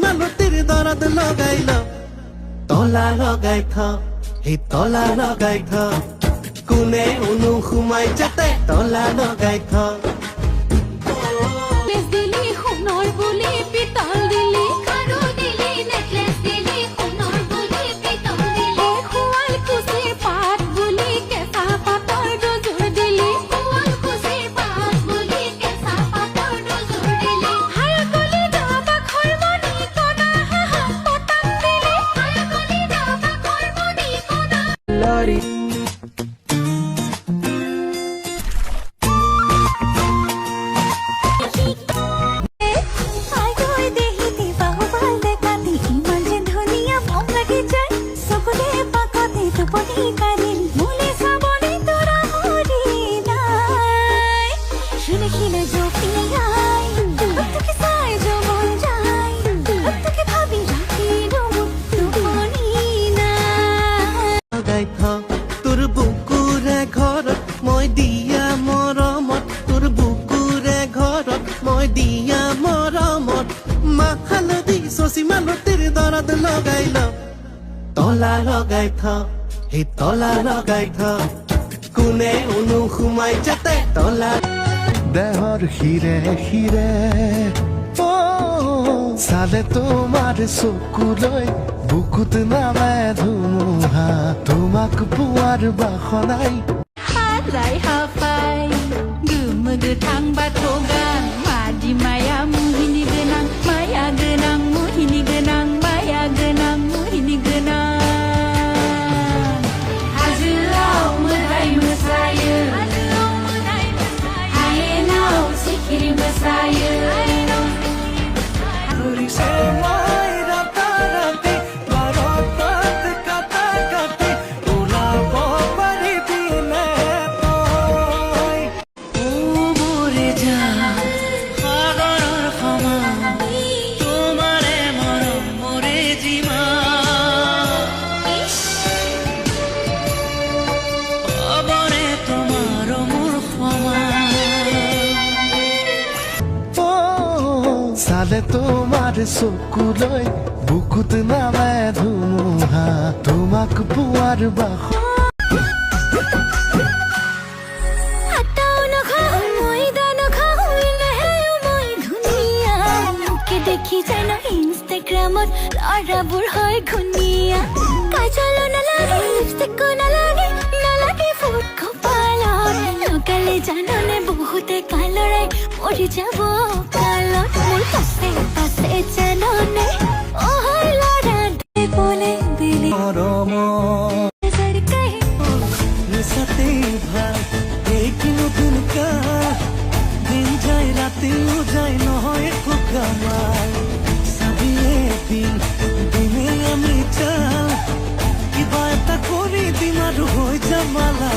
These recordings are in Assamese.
মালতির দরদ লগাইল তলা লগাই থ এই তলা লগাই থ কোনে উনু ঘুমাই যাতে তলা লগাই থ তোর বুকুরে ঘৰত মই দিয়া মৰমত তোৰ বুকুৰে ঘৰত মই দিয়া মৰমত মাহ হালধি চচি মালতিৰ দৰদ লগাইল তলা লগাই থ এই তলা লগাই থ কোনে উনু ঘুমাই যাতে তলা দেহৰ হিৰে হিৰে চালে তোমাৰ চকুলৈ বুকুত নামে ধুমুহা তোমাক পোৱাৰ বাসনাই হাৰাই হাফাই गोमो गोथां बाथ' गान मादि माया मुहिनि गोनां माया गोनां मुहिनि गोनां माया गोनां मुहिनि गोनां हाजोआव मोदाय मोसायो हायेनाव सिखिरि मोसायो চালে তোমাৰ চকুলৈ বুকুত নামে ধুমুহা তোমাক পোৱাৰ বাস দেখি জানো ইনষ্টাগ্ৰামত ল'ৰাবোৰ হয় ঘূণীয়া কাজল নালাগে লিপষ্টিকো নালাগে নালাগে ফুট কপালত লগালে জাননে বহুতে কালৰাই পৰি যাব কালত মোৰ পাছে পাছে জাননে অহৰ ল'ৰা বলে বেলি নিচাতে ভাল এই কি নতুন কাল দিন যায় ৰাতিও যায় নহয় একো কামাল চাবিয়ে দিন দিনে আমি চাল কিবা এটা কৰি দিম আৰু হৈ যাম মালা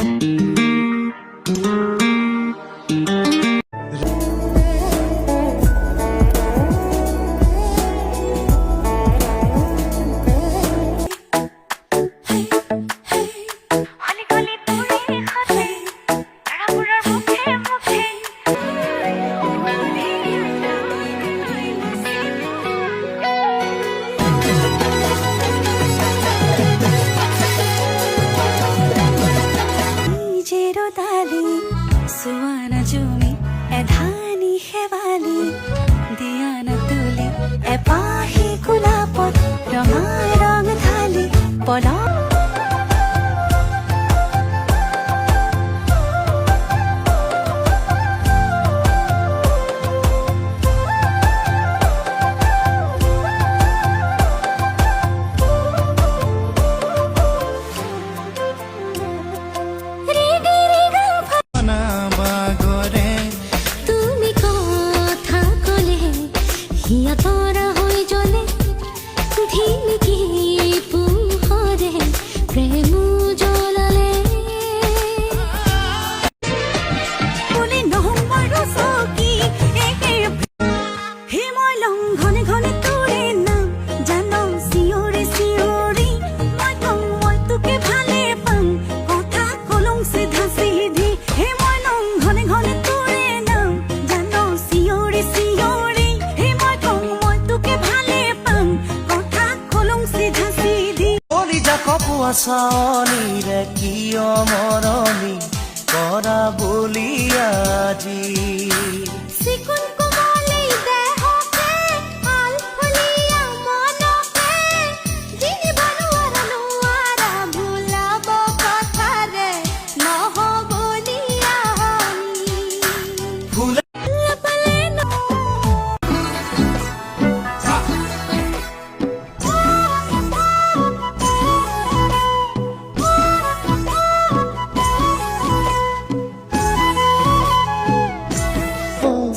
सुवाना जुमी ए धानी हेवाली दियाना तुली ए पाही गुलापत रंगा रंग थाली पला হিয়া তৰা হৈ জ্বলে ধিমিকি পোহৰে চাৱনিৰে কিয় মৰমি কৰা বুলি আজি চিকুণ কোমলেই দেহকে আলফুলীয়া মনকে যিনি বনোৱাৰ নোৱাৰা ভুলাব কথাৰে নহ'বলীয়া ফুলে পালে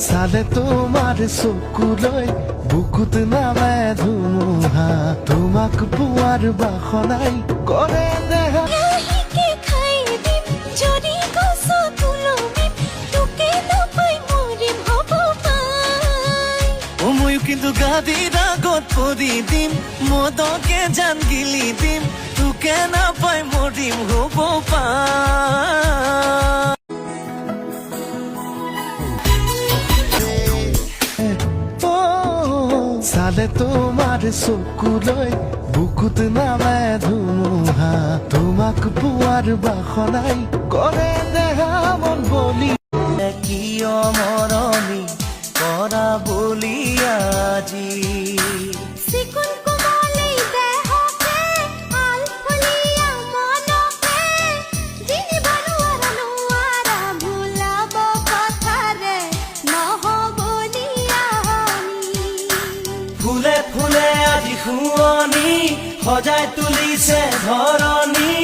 চালে তোমাৰ চকুলৈ বুকুত নামে ধুমুহা তোমাক পোৱাৰ বাসনাই কৰে দেহা আহিকে খাই দিম যদি গছ তুলমিম তোকে নাপাই মৰিম হ'ব পাই ময়ো কিন্তু গাদিৰ আগত পৰি দিম মদকে জান গিলি দিম তোকে নাপাই মৰিম হ'ব পা চালে তোমাৰ চকুলৈ বুকুত নামে ধুমুহা তোমাক পোৱাৰ বাসনাই কৰে দেহা মন বলি কিয় মৰমি কৰা বুলি আজি চিকুণ কোমলেই দেহকে আলফুলীয়া মনকে যিনি বনোৱাৰ নোৱাৰা ভুলাব কথাৰে নহ'বলীয়া ফুলে ফুলে আজি শুৱনি সজাই তুলিছে ধৰণী